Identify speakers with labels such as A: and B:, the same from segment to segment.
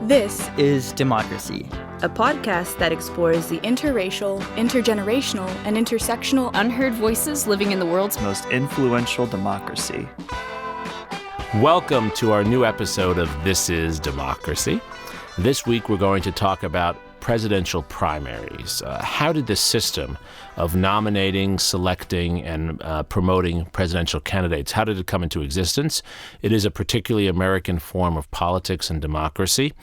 A: This is Democracy,
B: a podcast that explores the interracial, intergenerational, and intersectional
C: unheard voices living in the world's
A: most influential democracy.
D: Welcome to our new episode of This is Democracy. This week we're going to talk about presidential primaries. How did the system of nominating, selecting, and promoting presidential candidates, how did it come into existence? It is a particularly American form of politics and democracy.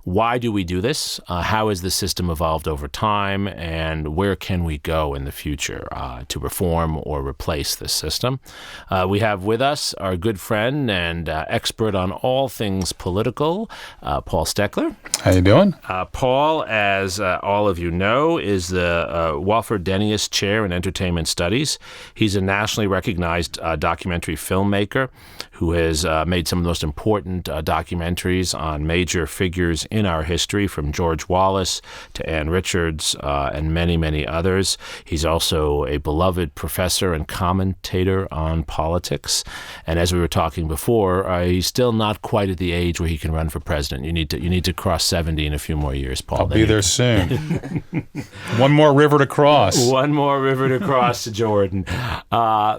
D: Why do we do this? How has the system evolved over time? And where can we go in the future to reform or replace this system? We have with us our good friend and expert on all things political, Paul Stekler.
E: How you doing?
D: Paul, as all of you know, is the Wofford Denius Chair in Entertainment Studies. He's a nationally recognized documentary filmmaker who has made some of the most important documentaries on major figures in our history, from George Wallace to Ann Richards and many, many others. He's also a beloved professor and commentator on politics. And as we were talking before, he's still not quite at the age where he can run for president. You need to cross 70 in a few more years, Paul.
E: I'll be there soon. One more river to cross.
D: One more river to cross to Jordan.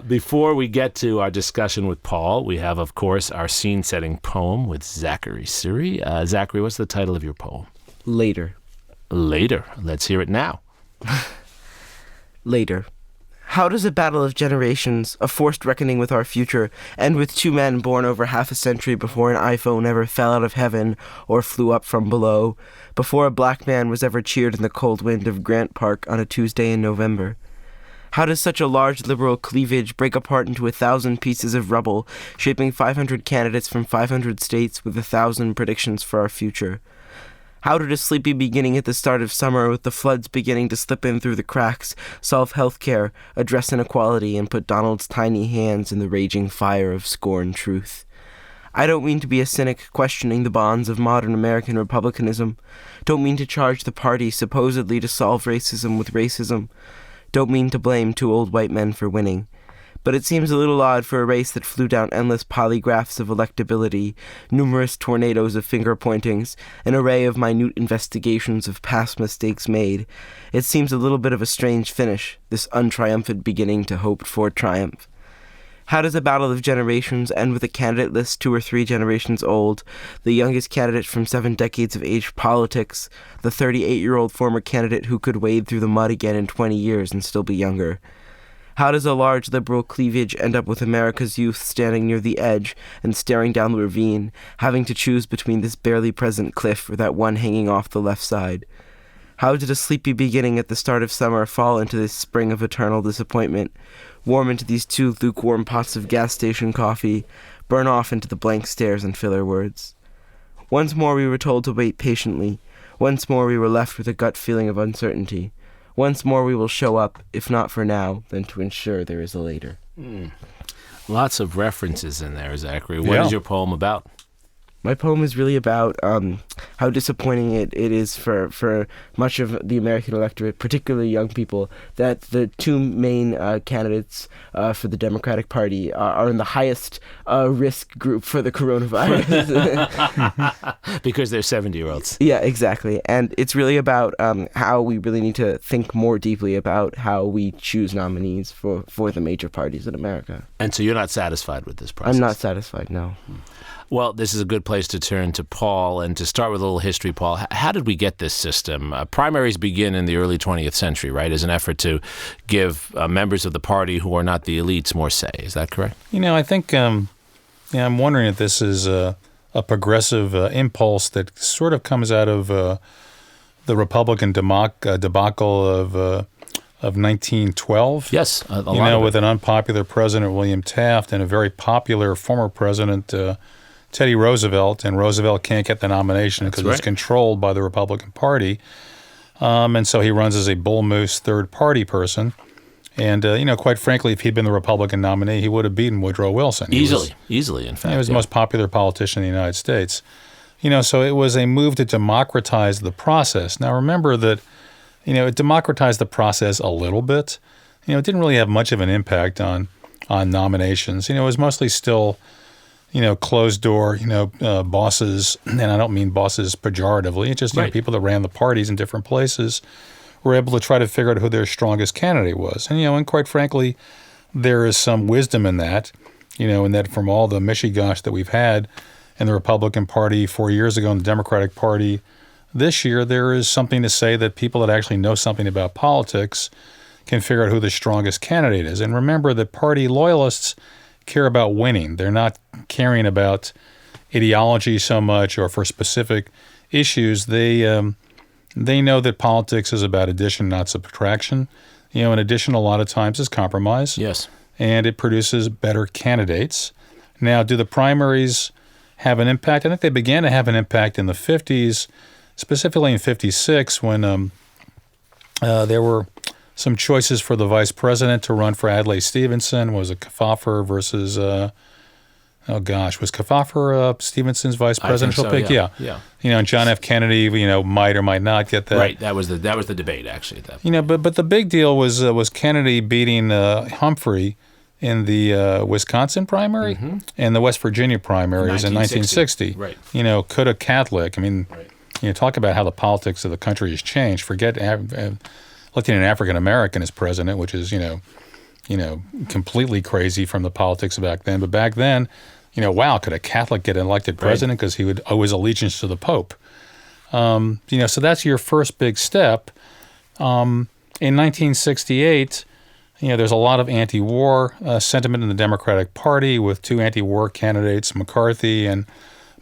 D: Before we get to our discussion with Paul, we have, of course, our scene-setting poem with Zachary Suri. Zachary, what's the title of your poem?
F: Later.
D: Later. Let's hear it now.
F: Later. How does a battle of generations, a forced reckoning with our future, end with two men born over half a century before an iPhone ever fell out of heaven or flew up from below, before a black man was ever cheered in the cold wind of Grant Park on a Tuesday in November? How does such a large liberal cleavage break apart into 1,000 pieces of rubble, shaping 500 candidates from 500 states with 1,000 predictions for our future? How did a sleepy beginning at the start of summer, with the floods beginning to slip in through the cracks, solve health care, address inequality, and put Donald's tiny hands in the raging fire of scorn truth? I don't mean to be a cynic questioning the bonds of modern American republicanism. Don't mean to charge the party supposedly to solve racism with racism. Don't mean to blame two old white men for winning. But it seems a little odd for a race that flew down endless polygraphs of electability, numerous tornadoes of finger-pointings, an array of minute investigations of past mistakes made. It seems a little bit of a strange finish, this untriumphant beginning to hoped-for triumph. How does a battle of generations end with a candidate list 2 or 3 generations old, the youngest candidate from 7 decades of age politics, the 38-year-old former candidate who could wade through the mud again in 20 years and still be younger? How does a large liberal cleavage end up with America's youth standing near the edge and staring down the ravine, having to choose between this barely present cliff or that one hanging off the left side? How did a sleepy beginning at the start of summer fall into this spring of eternal disappointment, warm into these 2 lukewarm pots of gas station coffee, burn off into the blank stares and filler words? Once more we were told to wait patiently. Once more we were left with a gut feeling of uncertainty. Once more we will show up, if not for now, then to ensure there is a later.
D: Lots of references in there, Zachary. What is your poem about?
F: My poem is really about how disappointing it is for much of the American electorate, particularly young people, that the 2 main candidates for the Democratic Party are in the highest risk group for the coronavirus.
D: Because they're 70-year-olds.
F: Yeah, exactly. And it's really about how we really need to think more deeply about how we choose nominees for the major parties in America.
D: And so you're not satisfied with this process?
F: I'm not satisfied, no.
D: Well, this is a good place to turn to Paul, and to start with a little history, Paul. How did we get this system? Primaries begin in the early 20th century, right, as an effort to give members of the party who are not the elites more say. Is that correct?
E: I think, I'm wondering if this is a progressive impulse that sort of comes out of the Republican debacle of 1912.
D: Yes, a lot of
E: with an unpopular President, William Taft, and a very popular former president, Teddy Roosevelt, and Roosevelt can't get the nomination because it's controlled by the Republican Party. And so he runs as a bull moose third-party person. And, quite frankly, if he'd been the Republican nominee, he would have beaten Woodrow Wilson.
D: Easily, in fact.
E: He was the most popular politician in the United States. So it was a move to democratize the process. Now, remember that, it democratized the process a little bit. It didn't really have much of an impact on nominations. It was mostly still closed door, bosses, and I don't mean bosses pejoratively. It's just people that ran the parties in different places were able to try to figure out who their strongest candidate was. And quite frankly, there is some wisdom in that, in that from all the mishigosh that we've had in the Republican Party 4 years ago and the Democratic Party this year, there is something to say that people that actually know something about politics can figure out who the strongest candidate is. And remember that party loyalists care about winning. They're not caring about ideology so much or for specific issues. They know that politics is about addition, not subtraction. And addition a lot of times is compromise.
D: Yes.
E: And it produces better candidates. Now, do the primaries have an impact? I think they began to have an impact in the 50s, specifically in 56 when there were some choices for the vice president to run for Adlai Stevenson. Was it Kefauver versus, was Kefauver Stevenson's vice presidential pick?
D: Yeah.
E: And John F. Kennedy, might or might not get that.
D: Right. That was the debate actually at that point.
E: But the big deal was Kennedy beating Humphrey in the Wisconsin primary and the West Virginia primaries in 1960.
D: Right.
E: Could a Catholic? Talk about how the politics of the country has changed. Forget electing an African American as president, which is completely crazy from the politics back then. But back then, wow, could a Catholic get elected president because he would owe his allegiance to the Pope? So that's your first big step. In 1968, there's a lot of anti-war sentiment in the Democratic Party with two anti-war candidates, McCarthy and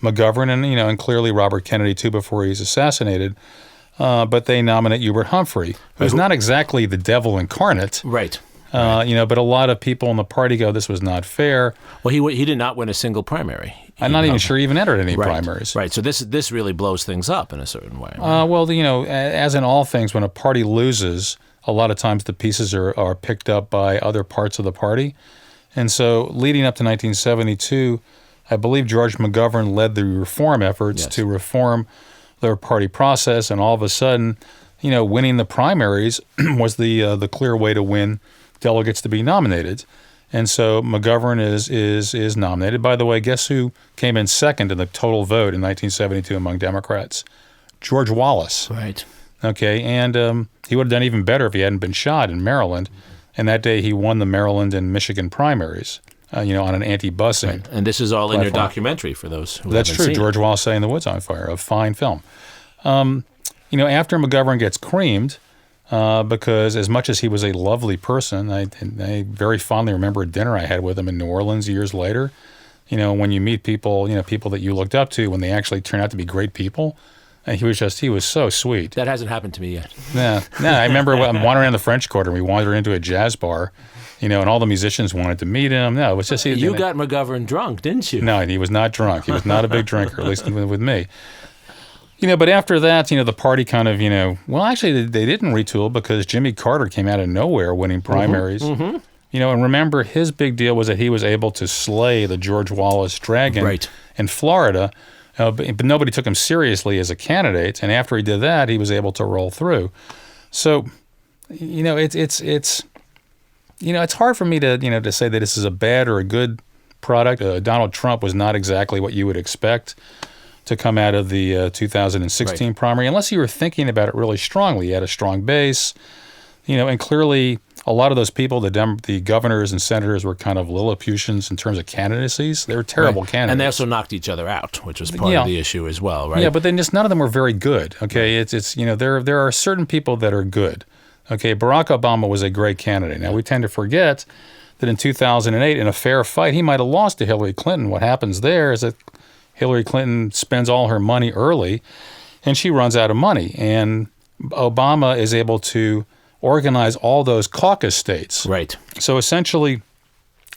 E: McGovern, and clearly Robert Kennedy too before he's assassinated. But they nominate Hubert Humphrey, who's not exactly the devil incarnate.
D: Right.
E: But a lot of people in the party go, this was not fair.
D: Well, he did not win a single primary.
E: I'm not even sure he even entered any primaries.
D: Right. So this really blows things up in a certain way.
E: Right? As in all things, when a party loses, a lot of times the pieces are picked up by other parts of the party. And so leading up to 1972, I believe George McGovern led the reform efforts to reform their party process, and all of a sudden, winning the primaries was the clear way to win delegates to be nominated. And so McGovern is nominated. By the way, guess who came in second in the total vote in 1972 among Democrats? George Wallace.
D: Right.
E: Okay, and he would have done even better if he hadn't been shot in Maryland. And that day he won the Maryland and Michigan primaries. On an anti-busing.
D: Right. And this is all in your documentary for those who
E: That's
D: haven't
E: true.
D: seen
E: George Wallace Setting the Woods on Fire, a fine film. After McGovern gets creamed, because as much as he was a lovely person, I very fondly remember a dinner I had with him in New Orleans years later. When you meet people, people that you looked up to, when they actually turn out to be great people. And he was so sweet.
D: That hasn't happened to me yet.
E: No, I remember I'm wandering in the French Quarter, and we wandered into a jazz bar, and all the musicians wanted to meet him. No, it was just...
D: You got McGovern drunk, didn't you?
E: No, he was not drunk. He was not a big drinker, at least with me. But after that, the party kind of, well, actually, they didn't retool because Jimmy Carter came out of nowhere winning primaries. And remember, his big deal was that he was able to slay the George Wallace Dragon in Florida, but nobody took him seriously as a candidate. And after he did that, he was able to roll through. So, it's hard for me to say that this is a bad or a good product. Donald Trump was not exactly what you would expect to come out of the 2016 primary, unless you were thinking about it really strongly. He had a strong base, and clearly a lot of those people, the governors and senators, were kind of Lilliputians in terms of candidacies. They were terrible candidates.
D: And they also knocked each other out, which was part of the issue as well, right?
E: Yeah, but then just none of them were very good. Okay, it's there are certain people that are good. Okay, Barack Obama was a great candidate. Now, we tend to forget that in 2008, in a fair fight, he might have lost to Hillary Clinton. What happens there is that Hillary Clinton spends all her money early, and she runs out of money. And Obama is able to organize all those caucus states.
D: Right.
E: So essentially,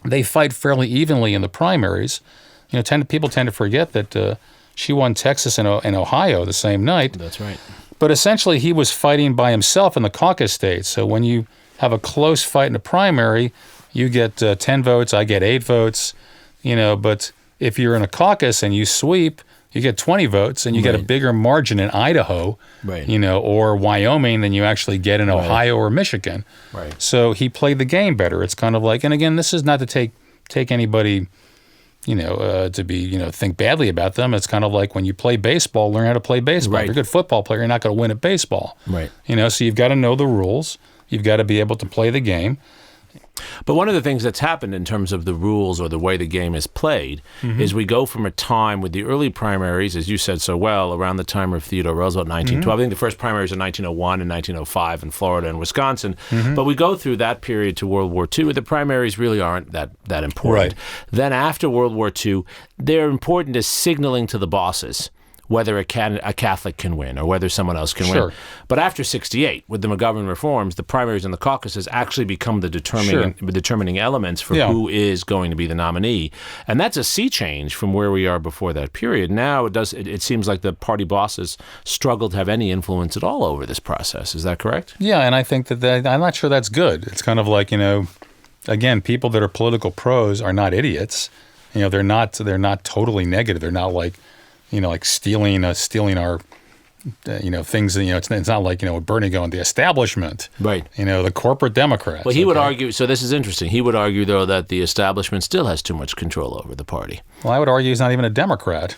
E: they fight fairly evenly in the primaries. People tend to forget that she won Texas and Ohio the same night.
D: That's right.
E: But essentially, he was fighting by himself in the caucus states. So when you have a close fight in a primary, you get 10 votes, I get 8 votes, but if you're in a caucus and you sweep, you get 20 votes and you get a bigger margin in Idaho, or Wyoming than you actually get in Ohio or Michigan. Right. So he played the game better. It's kind of like, and again, this is not to take anybody, to be, think badly about them. It's kind of like when you play baseball, learn how to play baseball.
D: Right.
E: If you're a good football player, you're not going to win at baseball.
D: Right.
E: So you've got to know the rules. You've got to be able to play the game.
D: But one of the things that's happened in terms of the rules or the way the game is played is we go from a time with the early primaries, as you said so well, around the time of Theodore Roosevelt, 1912. I think the first primaries are 1901 and 1905 in Florida and Wisconsin. But we go through that period to World War II. The primaries really aren't that important.
E: Right.
D: Then after World War II, they're important as signaling to the bosses whether a Catholic can win or whether someone else can win. But after 1968, with the McGovern reforms, the primaries and the caucuses actually become the determining elements for who is going to be the nominee. And that's a sea change from where we are before that period. Now it seems like the party bosses struggle to have any influence at all over this process. Is that correct?
E: Yeah, and I think that I'm not sure that's good. It's kind of like, again, people that are political pros are not idiots. They're not totally negative. They're not like stealing our, things. It's not like Bernie going the establishment,
D: right?
E: The corporate Democrats.
D: Well, he would argue. So this is interesting. He would argue, though, that the establishment still has too much control over the party.
E: Well, I would argue he's not even a Democrat.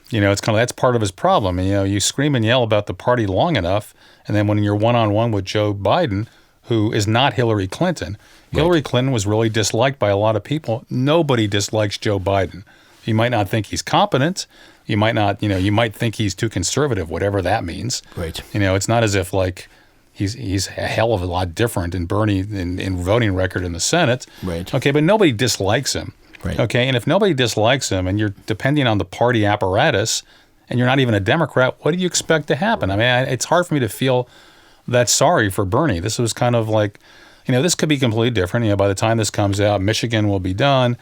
E: It's kind of that's part of his problem. You scream and yell about the party long enough, and then when you're one-on-one with Joe Biden, who is not Hillary Clinton, Hillary Clinton was really disliked by a lot of people. Nobody dislikes Joe Biden. You might not think he's competent. You might not, you might think he's too conservative, whatever that means.
D: Right.
E: It's not as if like he's a hell of a lot different in Bernie in voting record in the Senate.
D: Right.
E: Okay, but nobody dislikes him.
D: Right.
E: Okay, and if nobody dislikes him and you're depending on the party apparatus and you're not even a Democrat, what do you expect to happen? I mean, it's hard for me to feel that sorry for Bernie. This was kind of like, this could be completely different. By the time this comes out, Michigan will be done.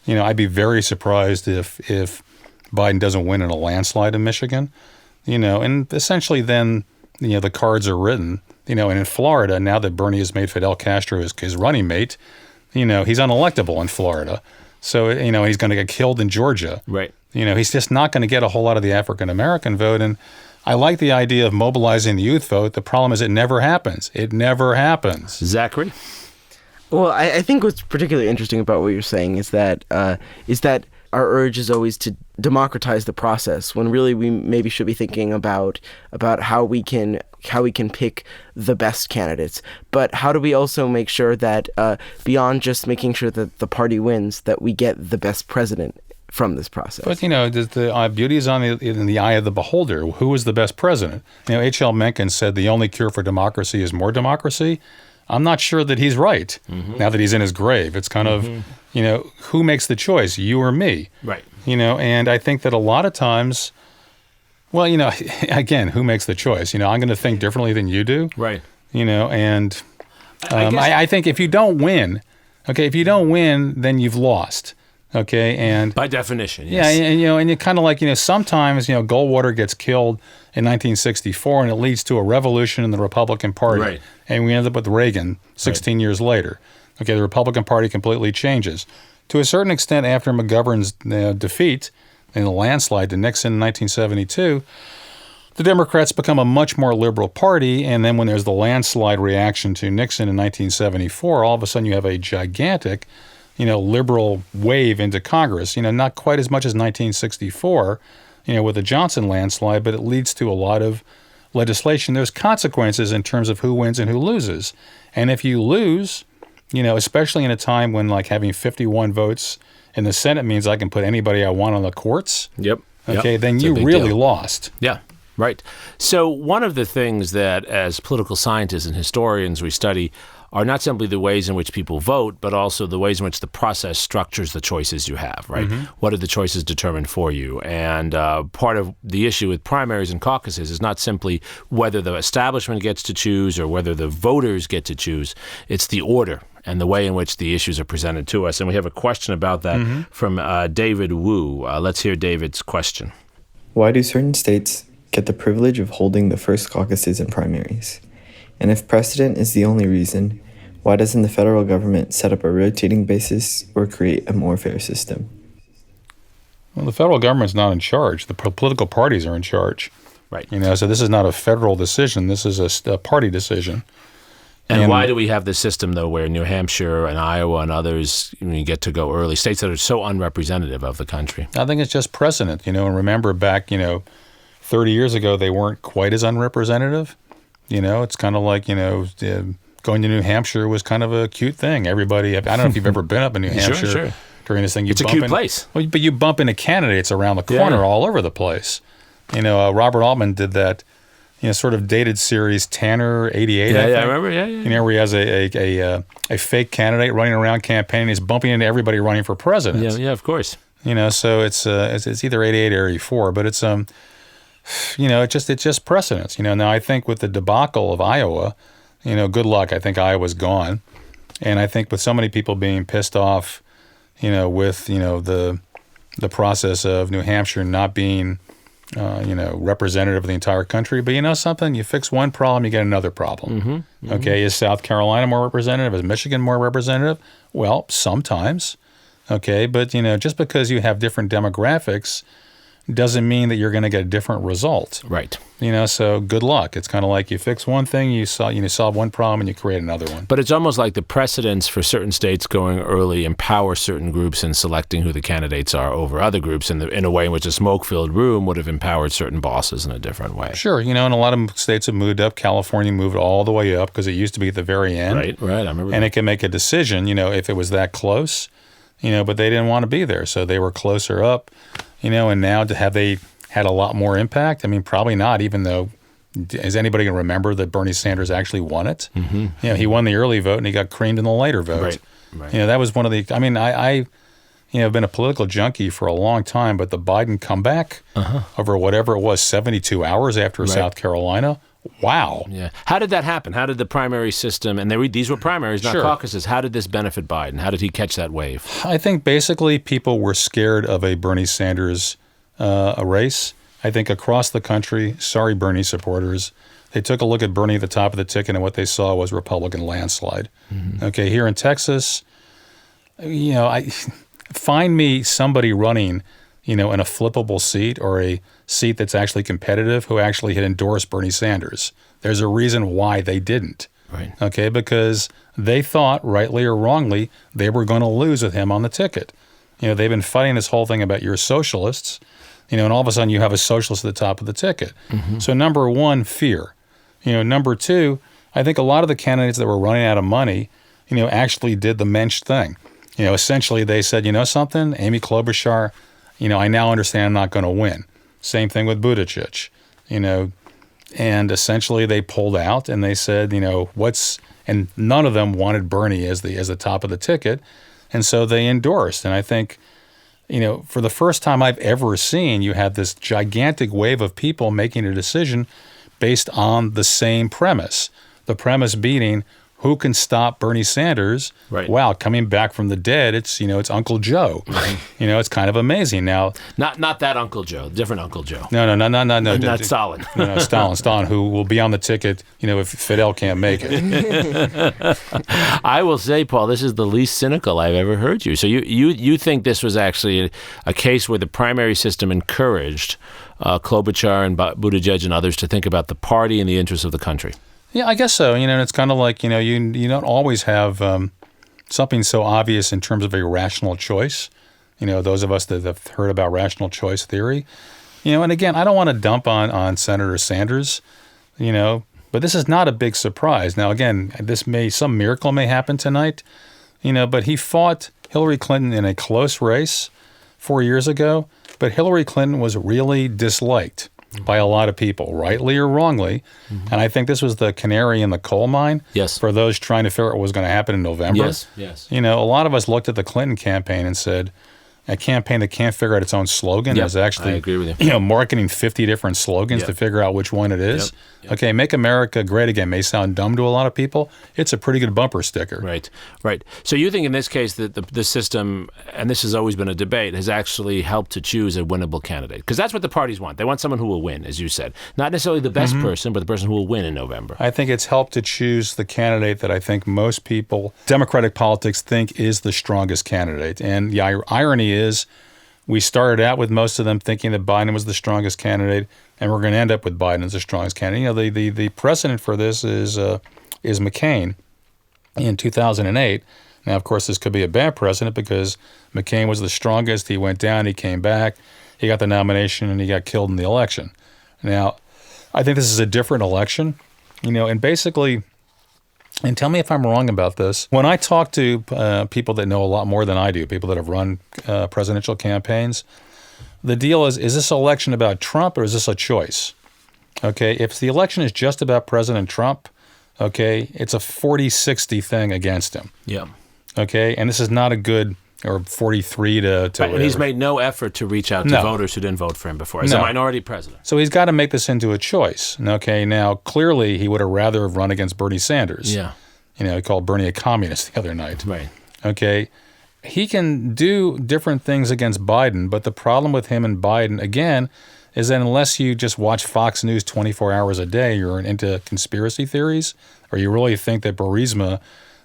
E: I'd be very surprised if Biden doesn't win in a landslide in Michigan, and essentially then, the cards are written, and in Florida, now that Bernie has made Fidel Castro his running mate, he's unelectable in Florida. So, he's going to get killed in Georgia.
D: Right.
E: He's just not going to get a whole lot of the African-American vote. And I like the idea of mobilizing the youth vote. The problem is it never happens. It never happens.
D: Zachary?
F: Well, I think what's particularly interesting about what you're saying is that our urge is always to democratize the process, when really we maybe should be thinking about how we can pick the best candidates. But how do we also make sure that beyond just making sure that the party wins, that we get the best president from this process?
E: But the beauty is in the eye of the beholder. Who is the best president? H.L. Mencken said the only cure for democracy is more democracy. I'm not sure that he's right. Now that he's in his grave, it's kind of who makes the choice, you or me?
D: Right.
E: And I think that a lot of times, well, again, who makes the choice? I'm going to think differently than you do.
D: Right.
E: And I think if you don't win, then you've lost. Okay, and
D: by definition, yes.
E: Yeah, and you kind of like, sometimes, Goldwater gets killed in 1964 and it leads to a revolution in the Republican Party.
D: Right.
E: And we end up with Reagan 16 years later. Okay, the Republican Party completely changes. To a certain extent, after McGovern's defeat in the landslide to Nixon in 1972, the Democrats become a much more liberal party, and then when there's the landslide reaction to Nixon in 1974, all of a sudden you have a gigantic liberal wave into Congress, not quite as much as 1964, with the Johnson landslide, but it leads to a lot of legislation. There's consequences in terms of who wins and who loses. And if you lose, especially in a time when like having 51 votes in the Senate means I can put anybody I want on the courts.
D: Yep.
E: Okay, then
D: It's a
E: you
D: big
E: really
D: deal.
E: lost.
D: Yeah. Right. So one of the things that as political scientists and historians we study are not simply the ways in which people vote, but also the ways in which the process structures the choices you have, right? What are the choices determined for you? And part of the issue with primaries and caucuses is not simply whether the establishment gets to choose or whether the voters get to choose. It's the order and the way in which the issues are presented to us. And we have a question about that from David Wu. Let's hear David's question.
G: Why do certain states get the privilege of holding the first caucuses and primaries? And if precedent is the only reason, why doesn't the federal government set up a rotating basis or create a more fair system?
E: Well, the federal government's not in charge. The political parties are in charge.
D: Right.
E: So this is not a federal decision. This is a party decision.
D: And why do we have this system, though, where New Hampshire and Iowa and others, you get to go early, states that are so unrepresentative of the country?
E: I think it's just precedent, and remember back, 30 years ago, they weren't quite as unrepresentative. It's kind of like, going to New Hampshire was kind of a cute thing. Everybody, I don't know if you've ever been up in New Hampshire.
D: Sure.
E: During this thing.
D: It's a cute place.
E: Well, but you bump into candidates around the corner all over the place. Robert Altman did that, sort of dated series Tanner 88.
D: I remember. Yeah.
E: Where he has a fake candidate running around campaigning. He's bumping into everybody running for president.
D: Yeah, of course.
E: So it's either 88 or 84, but it's it's just precedence. Now I think with the debacle of Iowa, good luck. I think Iowa's gone, and I think with so many people being pissed off, with the process of New Hampshire not being representative of the entire country. But something, you fix one problem, you get another problem. Okay, is South Carolina more representative? Is Michigan more representative? Well, sometimes. Okay, but just because you have different demographics doesn't mean that you're going to get a different result.
D: Right.
E: So good luck. It's kind of like you fix one thing, you solve one problem, and you create another one.
D: But it's almost like the precedents for certain states going early empower certain groups in selecting who the candidates are over other groups in a way in which a smoke-filled room would have empowered certain bosses in a different way.
E: Sure. And a lot of states have moved up. California moved all the way up because it used to be at the very end.
D: Right. I remember.
E: And it can make a decision, if it was that close, but they didn't want to be there. So they were closer up. And now have they had a lot more impact? I mean, probably not, even though, is anybody going to remember that Bernie Sanders actually won it? Mm-hmm. He won the early vote and he got creamed in the later vote.
D: Right.
E: That was one of the, I have been a political junkie for a long time, but the Biden comeback over whatever it was, 72 hours after South Carolina, wow.
D: Yeah. How did that happen? How did the primary system, and these were primaries, not caucuses, how did this benefit Biden? How did he catch that wave?
E: I think basically people were scared of a Bernie Sanders race. I think across the country, sorry Bernie supporters, they took a look at Bernie at the top of the ticket and what they saw was Republican landslide. Mm-hmm. Okay, here in Texas, find me somebody running, in a flippable seat or a seat that's actually competitive who actually had endorsed Bernie Sanders. There's a reason why they didn't.
D: Right.
E: Okay, because they thought, rightly or wrongly, they were going to lose with him on the ticket. They've been fighting this whole thing about you're socialists, and all of a sudden you have a socialist at the top of the ticket. Mm-hmm. So number one, fear. Number two, I think a lot of the candidates that were running out of money, actually did the Mensch thing. Essentially they said, something, Amy Klobuchar, I now understand I'm not going to win. Same thing with Buttigieg, and essentially they pulled out and they said, and none of them wanted Bernie as the top of the ticket. And so they endorsed. And I think, for the first time I've ever seen, you had this gigantic wave of people making a decision based on the same premise. The premise being, who can stop Bernie Sanders?
D: Right.
E: Wow, coming back from the dead, it's Uncle Joe. It's kind of amazing. Now,
D: not that Uncle Joe, different Uncle Joe.
E: No.
D: Not Stalin.
E: No, Stalin, who will be on the ticket, if Fidel can't make it.
D: I will say, Paul, this is the least cynical I've ever heard you. So you think this was actually a case where the primary system encouraged Klobuchar and Buttigieg and others to think about the party and the interests of the country?
E: Yeah, I guess so. And it's kind of like, you don't always have something so obvious in terms of a rational choice. Those of us that have heard about rational choice theory. And again, I don't want to dump on Senator Sanders, but this is not a big surprise. Now, again, some miracle may happen tonight, but he fought Hillary Clinton in a close race 4 years ago, but Hillary Clinton was really disliked by a lot of people, rightly or wrongly. Mm-hmm. And I think this was the canary in the coal mine for those trying to figure out what was going to happen in November.
D: Yes.
E: A lot of us looked at the Clinton campaign and said, a campaign that can't figure out its own slogan is actually,
D: I agree with you.
E: Marketing 50 different slogans to figure out which one it is. Yep. Okay, Make America Great Again may sound dumb to a lot of people. It's a pretty good bumper sticker.
D: Right. So you think in this case that the system, and this has always been a debate, has actually helped to choose a winnable candidate? Because that's what the parties want. They want someone who will win, as you said. Not necessarily the best person, but the person who will win in November.
E: I think it's helped to choose the candidate that I think most people, Democratic politics, think is the strongest candidate. And the irony is, we started out with most of them thinking that Biden was the strongest candidate, and we're going to end up with Biden as the strongest candidate. The precedent for this is is McCain in 2008. Now, of course, this could be a bad precedent because McCain was the strongest. He went down, he came back, he got the nomination, and he got killed in the election. Now, I think this is a different election, and basically, and tell me if I'm wrong about this, when I talk to people that know a lot more than I do, people that have run presidential campaigns, the deal is this election about Trump or is this a choice? Okay, if the election is just about President Trump, okay, it's a 40-60 thing against him.
D: Yeah.
E: Okay, and this is not a good, or 43 to
D: right,
E: whatever.
D: And he's made no effort to reach out to voters who didn't vote for him before. As a minority president.
E: So he's got to make this into a choice. Okay, now, clearly, he would have rather have run against Bernie Sanders.
D: Yeah.
E: He called Bernie a communist the other night.
D: Right.
E: Okay, he can do different things against Biden, but the problem with him and Biden, again, is that unless you just watch Fox News 24 hours a day, you're into conspiracy theories, or you really think that Burisma,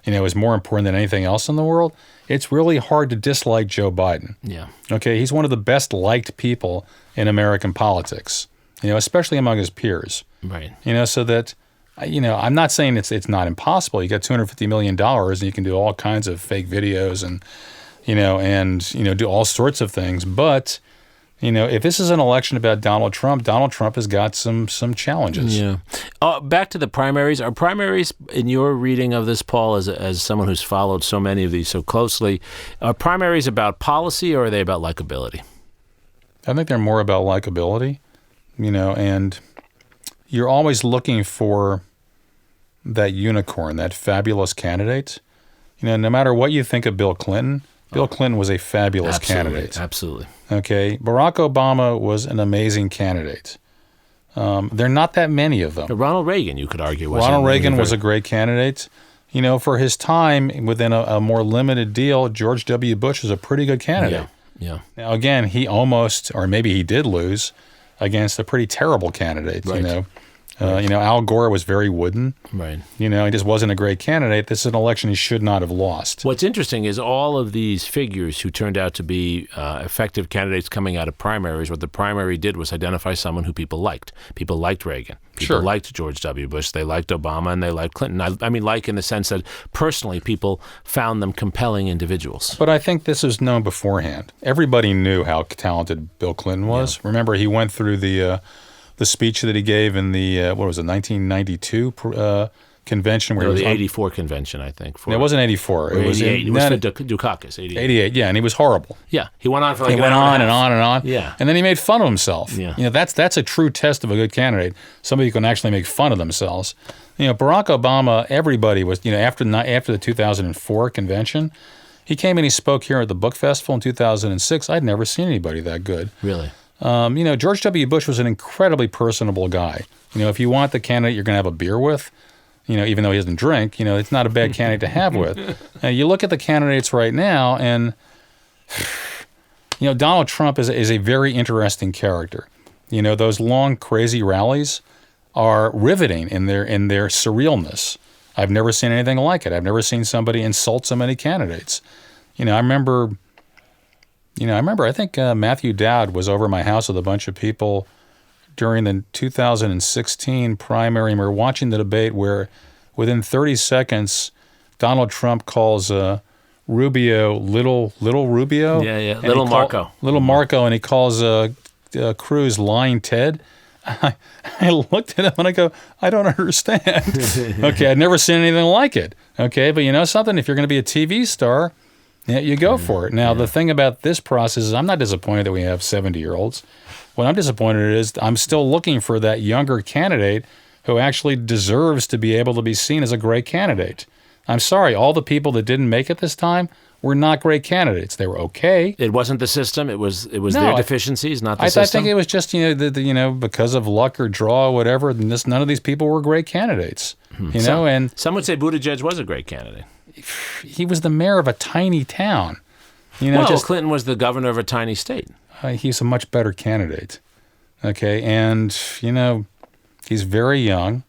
E: is more important than anything else in the world, it's really hard to dislike Joe Biden.
D: Yeah.
E: Okay, he's one of the best liked people in American politics, especially among his peers.
D: Right.
E: So that, I'm not saying it's not impossible. You got $250 million and you can do all kinds of fake videos and, do all sorts of things. But, if this is an election about Donald Trump has got some challenges.
D: Yeah. Back to the primaries. Are primaries, in your reading of this, Paul, as someone who's followed so many of these so closely, are primaries about policy or are they about likability?
E: I think they're more about likability, and you're always looking for that unicorn, that fabulous candidate. No matter what you think of Bill Clinton, Bill Clinton was a fabulous candidate.
D: Absolutely.
E: Okay. Barack Obama was an amazing candidate. There are not that many of them.
D: Ronald Reagan, you could argue, was
E: Ronald Reagan was a great candidate. For his time, within a more limited deal, George W. Bush was a pretty good candidate.
D: Yeah.
E: Now, again, he almost, or maybe he did lose against a pretty terrible candidate,
D: Right.
E: Al Gore was very wooden.
D: Right.
E: He just wasn't a great candidate. This is an election he should not have lost.
D: What's interesting is all of these figures who turned out to be effective candidates coming out of primaries, what the primary did was identify someone who people liked. People liked Reagan. People liked George W. Bush. They liked Obama, and they liked Clinton. I mean, like in the sense that personally people found them compelling individuals.
E: But I think this was known beforehand. Everybody knew how talented Bill Clinton was. Yeah. Remember, he went through the speech that he gave in the 1992 convention. Where
D: the 84 convention, I think.
E: It wasn't 84.
D: It was 88. It was for Dukakis, 88.
E: 88, yeah, and he was horrible.
D: Yeah, he went on for like
E: He went on and on and on.
D: Yeah.
E: And then he made fun of himself.
D: Yeah.
E: That's a true test of a good candidate, somebody who can actually make fun of themselves. Barack Obama, everybody was, after the 2004 convention, he came and he spoke here at the book festival in 2006. I'd never seen anybody that good.
D: Really?
E: George W. Bush was an incredibly personable guy. If you want the candidate you're going to have a beer with, even though he doesn't drink, it's not a bad candidate to have with. You look at the candidates right now, and, Donald Trump is a very interesting character. Those long, crazy rallies are riveting in their surrealness. I've never seen anything like it. I've never seen somebody insult so many candidates. I remember, I think Matthew Dowd was over at my house with a bunch of people during the 2016 primary, and we were watching the debate where within 30 seconds, Donald Trump calls Rubio Little Rubio.
D: Yeah. Little Marco.
E: Little Marco, and he calls Cruz Lying Ted. I looked at him and I go, I don't understand. Okay, I'd never seen anything like it. Okay, but something, if you're going to be a TV star, yeah, you go for it. Now, the thing about this process is I'm not disappointed that we have 70-year-olds. What I'm disappointed is I'm still looking for that younger candidate who actually deserves to be able to be seen as a great candidate. I'm sorry, all the people that didn't make it this time were not great candidates. They were okay.
D: It wasn't the system. It was their deficiencies, not the system.
E: I think it was just because of luck or draw or whatever. None of these people were great candidates. And
D: some would say Buttigieg was a great candidate.
E: He was the mayor of a tiny town.
D: Clinton was the governor of a tiny state.
E: He's a much better candidate. Okay, and he's very young.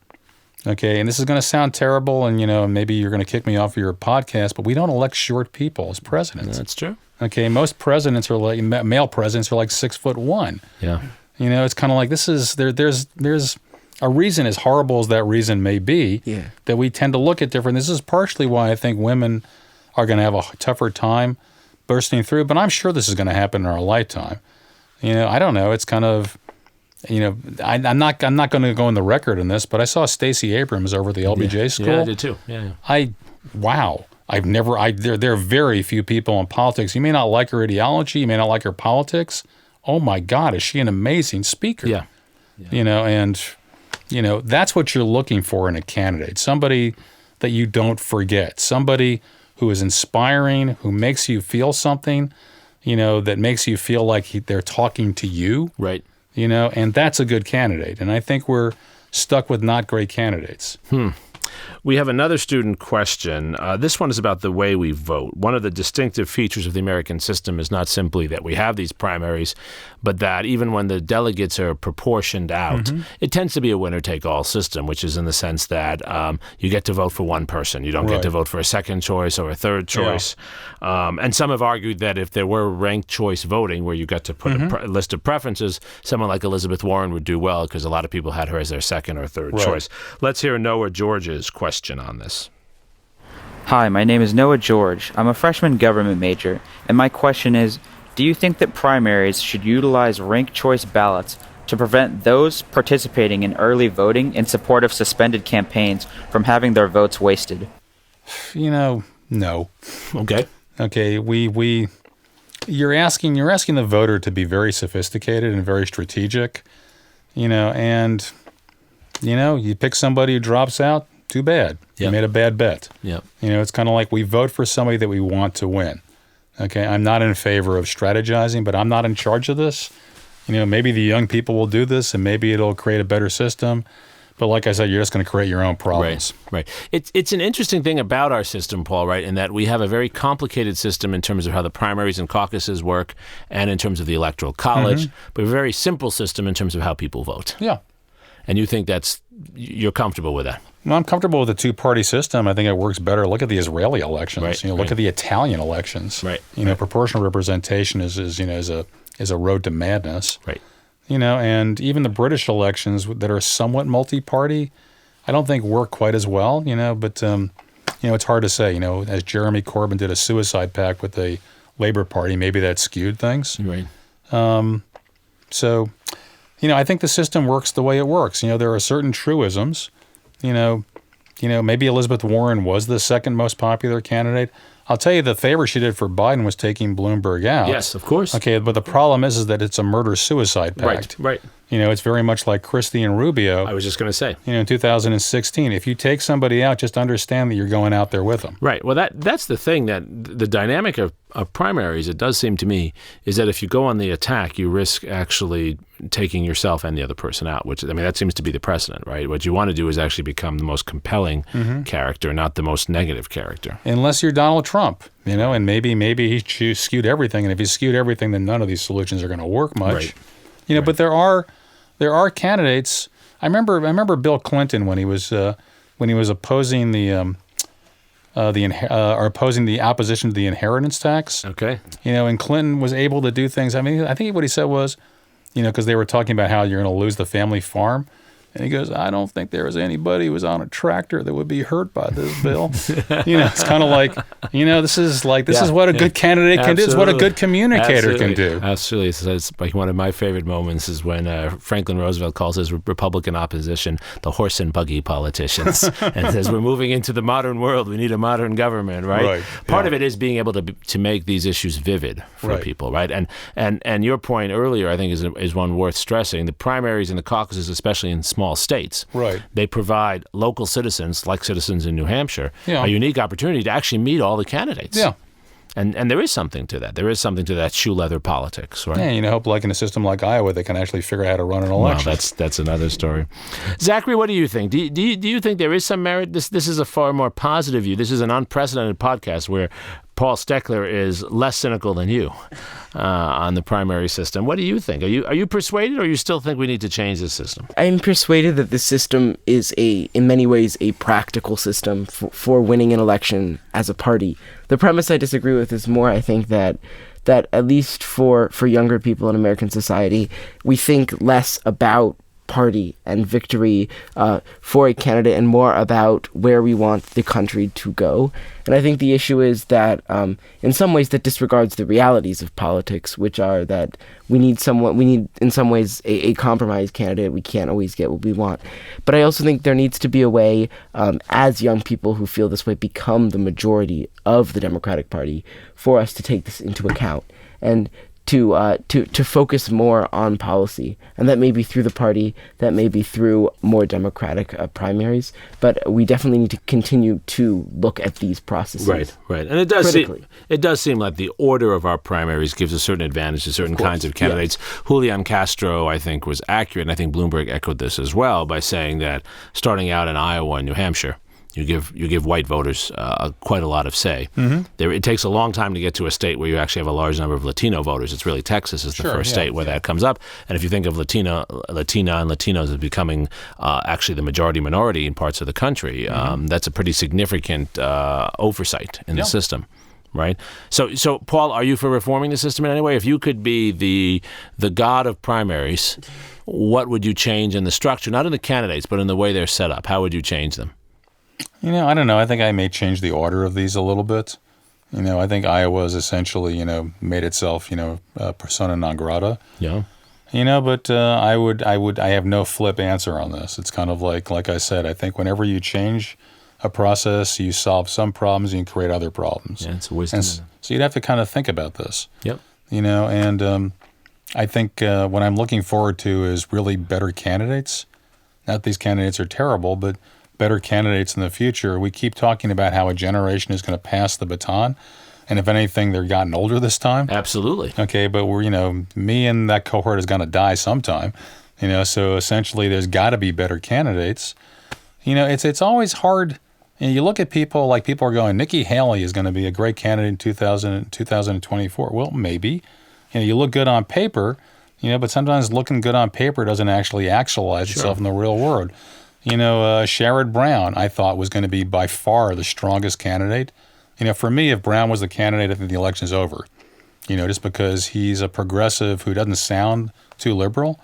E: Okay, and this is going to sound terrible, and maybe you're going to kick me off of your podcast, but we don't elect short people as presidents.
D: That's true.
E: Okay, most presidents are male presidents are like 6'1".
D: Yeah.
E: It's kind of like there's a reason, as horrible as that reason may be, that we tend to look at different. This is partially why I think women are going to have a tougher time bursting through, but I'm sure this is going to happen in our lifetime. I don't know. It's kind of, I'm not going to go on the record on this, but I saw Stacey Abrams over at the LBJ school.
D: Yeah, I did too. Yeah.
E: Wow. There are very few people in politics. You may not like her ideology. You may not like her politics. Oh my God, is she an amazing speaker?
D: Yeah.
E: That's what you're looking for in a candidate. Somebody that you don't forget. Somebody who is inspiring, who makes you feel something, that makes you feel like they're talking to you.
D: Right.
E: And that's a good candidate. And I think we're stuck with not great candidates.
D: We have another student question. This one is about the way we vote. One of the distinctive features of the American system is not simply that we have these primaries, but that even when the delegates are proportioned out, it tends to be a winner-take-all system, which is in the sense that you get to vote for one person. You don't get to vote for a second choice or a third choice. Yeah. And some have argued that if there were ranked choice voting where you got to put a list of preferences, someone like Elizabeth Warren would do well because a lot of people had her as their second or third choice. Let's hear Noah George's question on this.
A: Hi, my name is Noah George. I'm a freshman government major, and my question is, do you think that primaries should utilize ranked choice ballots to prevent those participating in early voting in support of suspended campaigns from having their votes wasted?
E: No.
D: Okay.
E: You're asking the voter to be very sophisticated and very strategic, and you pick somebody who drops out, too bad. Yep. You made a bad bet.
D: Yep.
E: It's kind of like we vote for somebody that we want to win. Okay, I'm not in favor of strategizing, but I'm not in charge of this. Maybe the young people will do this, and maybe it'll create a better system. But like I said, you're just going to create your own problems.
D: Right. It's an interesting thing about our system, Paul, right, in that we have a very complicated system in terms of how the primaries and caucuses work and in terms of the electoral college, but a very simple system in terms of how people vote.
E: Yeah.
D: And you think you're comfortable with that?
E: Well, I'm comfortable with the two-party system. I think it works better. Look at the Israeli elections.
D: Right.
E: Look at the Italian elections.
D: Right.
E: Proportional representation is a road to madness.
D: Right.
E: And even the British elections that are somewhat multi-party, I don't think work quite as well. But it's hard to say. As Jeremy Corbyn did a suicide pact with the Labour Party, maybe that skewed things.
D: Right.
E: So, I think the system works the way it works. There are certain truisms. Maybe Elizabeth Warren was the second most popular candidate. I'll tell you, the favor she did for Biden was taking Bloomberg out.
D: Yes, of course.
E: Okay, but the problem is that it's a murder-suicide pact.
D: Right.
E: It's very much like Christie and Rubio.
D: I was just going to say.
E: In 2016, if you take somebody out, just understand that you're going out there with them.
D: Right. Well, that's the thing, that the dynamic of primaries, it does seem to me, is that if you go on the attack, you risk actually taking yourself and the other person out, which, that seems to be the precedent, right? What you want to do is actually become the most compelling character, not the most negative character.
E: Unless you're Donald Trump, and maybe he skewed everything, and if he skewed everything, then none of these solutions are going to work much.
D: Right.
E: But there are candidates. I remember Bill Clinton when he was opposing the opposition to the inheritance tax.
D: Okay.
E: And Clinton was able to do things. I think what he said was, because they were talking about how you're going to lose the family farm. And he goes, I don't think there was anybody who was on a tractor that would be hurt by this bill. It's kind of like, this is what a good candidate can do. It's what a good communicator can do.
D: Absolutely. It's like one of my favorite moments is when Franklin Roosevelt calls his Republican opposition the horse and buggy politicians and says, we're moving into the modern world. We need a modern government, right? Part of it is being able to make these issues vivid for people, right? And your point earlier, I think, is one worth stressing. The primaries and the caucuses, especially in small states, they provide local citizens, like citizens in New Hampshire, a unique opportunity to actually meet all the candidates.
E: Yeah.
D: And there is something to that. There is something to that shoe leather politics, right?
E: Yeah, hope like in a system like Iowa, they can actually figure out how to run an election.
D: Well, that's another story. Zachary, what do you think? Do you think there is some merit? This is a far more positive view. This is an unprecedented podcast where Paul Stekler is less cynical than you on the primary system. What do you think? Are you persuaded, or you still think we need to change the system?
F: I'm persuaded that the system is in many ways a practical system for winning an election as a party. The premise I disagree with is more, I think, that at least for younger people in American society, we think less about party and victory for a candidate and more about where we want the country to go. And I think the issue is that in some ways that disregards the realities of politics, which are that we need in some ways a compromise candidate. We can't always get what we want. But I also think there needs to be a way, as young people who feel this way become the majority of the Democratic Party, for us to take this into account and to focus more on policy. And that may be through the party, that may be through more democratic primaries, but we definitely need to continue to look at these processes.
D: Right. And it does seem like the order of our primaries gives a certain advantage to certain kinds of candidates. Yeah. Julian Castro, I think, was accurate, and I think Bloomberg echoed this as well by saying that starting out in Iowa and New Hampshire, you give white voters quite a lot of say. Mm-hmm. It takes a long time to get to a state where you actually have a large number of Latino voters. It's really Texas is the first state where that comes up. And if you think of Latina and Latinos as becoming actually the majority minority in parts of the country, that's a pretty significant oversight in the system. Right. So, Paul, are you for reforming the system in any way? If you could be the god of primaries, what would you change in the structure, not in the candidates, but in the way they're set up? How would you change them?
E: I don't know. I think I may change the order of these a little bit. I think Iowa has essentially, made itself, persona non grata.
D: Yeah.
E: But I have no flip answer on this. It's kind of like I said, I think whenever you change a process, you solve some problems, you can create other problems.
D: Yeah, it's a wisdom.
E: So you'd have to kind of think about this.
D: Yep.
E: And I think what I'm looking forward to is really better candidates. Not that these candidates are terrible, but better candidates in the future. We keep talking about how a generation is going to pass the baton, and if anything, they're gotten older this time.
D: Absolutely.
E: Okay, but we're, me and that cohort is going to die sometime. So essentially, there's got to be better candidates. It's always hard. You look at people are going, Nikki Haley is going to be a great candidate in 2024. Well, maybe. You look good on paper, but sometimes looking good on paper doesn't actually actualize itself in the real world. Sherrod Brown, I thought, was going to be by far the strongest candidate. For me, if Brown was the candidate, I think the election is over. Just because he's a progressive who doesn't sound too liberal,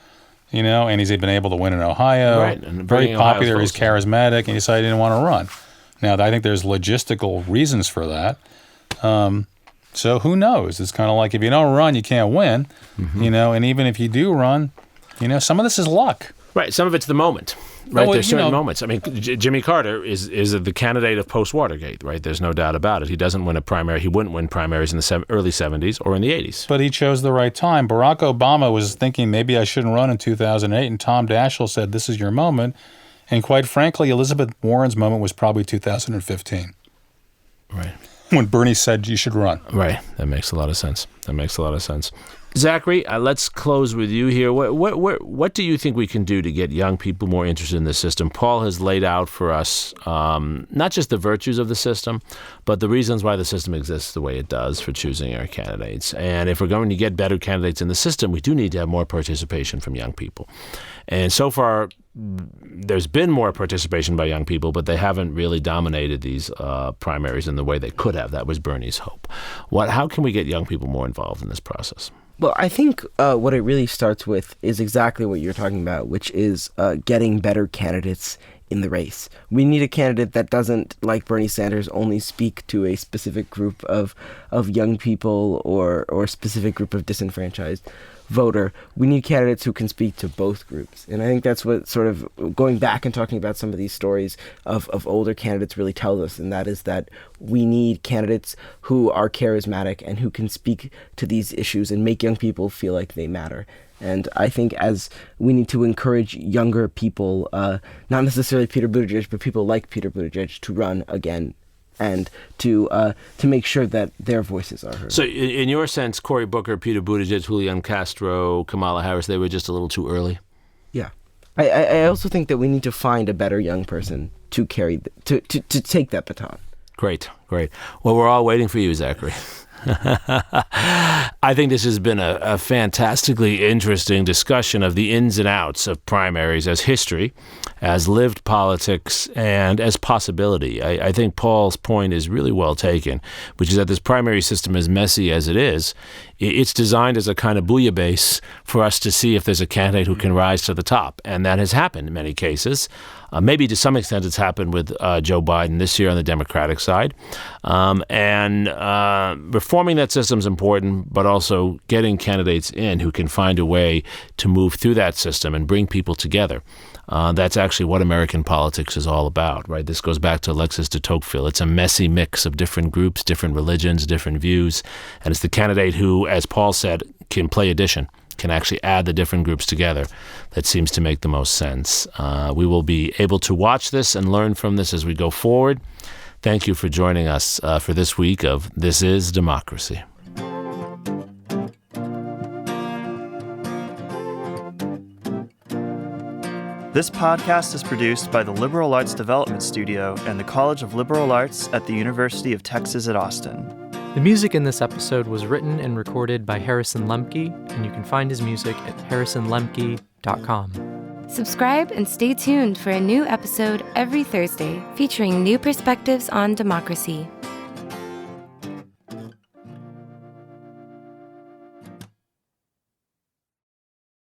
E: and he's been able to win in Ohio.
D: Right. And
E: very popular, he's charismatic, and he decided he didn't want to run. Now, I think there's logistical reasons for that. So who knows? It's kind of like if you don't run, you can't win, and even if you do run, some of this is luck.
D: Right. Some of it's the moment. Right, there's certain moments. I mean, Jimmy Carter is the candidate of post-Watergate, right? There's no doubt about it. He doesn't win a primary. He wouldn't win primaries in the early 70s or in the 80s.
E: But he chose the right time. Barack Obama was thinking maybe I shouldn't run in 2008, and Tom Daschle said, this is your moment. And quite frankly, Elizabeth Warren's moment was probably 2015.
D: Right.
E: When Bernie said you should run.
D: Right. That makes a lot of sense. Zachary, let's close with you here. What do you think we can do to get young people more interested in the system? Paul has laid out for us not just the virtues of the system, but the reasons why the system exists the way it does for choosing our candidates. And if we're going to get better candidates in the system, we do need to have more participation from young people. And so far, there's been more participation by young people, but they haven't really dominated these primaries in the way they could have. That was Bernie's hope. How can we get young people more involved in this process?
F: Well, I think what it really starts with is exactly what you're talking about, which is getting better candidates in the race. We need a candidate that doesn't, like Bernie Sanders, only speak to a specific group of young people or a specific group of disenfranchised voter. We need candidates who can speak to both groups. And I think that's what sort of going back and talking about some of these stories of older candidates really tells us, and that is that we need candidates who are charismatic and who can speak to these issues and make young people feel like they matter. And I think as we need to encourage younger people, not necessarily Peter Buttigieg, but people like Peter Buttigieg to run again and to make sure that their voices are heard.
D: So in your sense, Cory Booker, Peter Buttigieg, Julian Castro, Kamala Harris, they were just a little too early?
F: Yeah. I also think that we need to find a better young person to carry, to take that baton.
D: Great. Well, we're all waiting for you, Zachary. I think this has been a fantastically interesting discussion of the ins and outs of primaries as history, as lived politics, and as possibility. I think Paul's point is really well taken, which is that this primary system, as messy as it is it's designed as a kind of bouillabaisse for us to see if there's a candidate who can rise to the top. And that has happened in many cases. Maybe to some extent it's happened with Joe Biden this year on the Democratic side. And reforming that system is important, but also getting candidates in who can find a way to move through that system and bring people together. That's actually what American politics is all about, right? This goes back to Alexis de Tocqueville. It's a messy mix of different groups, different religions, different views. And it's the candidate who, as Paul said, can play addition, can actually add the different groups together that seems to make the most sense. We will be able to watch this and learn from this as we go forward. Thank you for joining us for this week of This Is Democracy.
H: This podcast is produced by the Liberal Arts Development Studio and the College of Liberal Arts at the University of Texas at Austin.
I: The music in this episode was written and recorded by Harrison Lemke, and you can find his music at harrisonlemke.com.
J: Subscribe and stay tuned for a new episode every Thursday featuring new perspectives on democracy.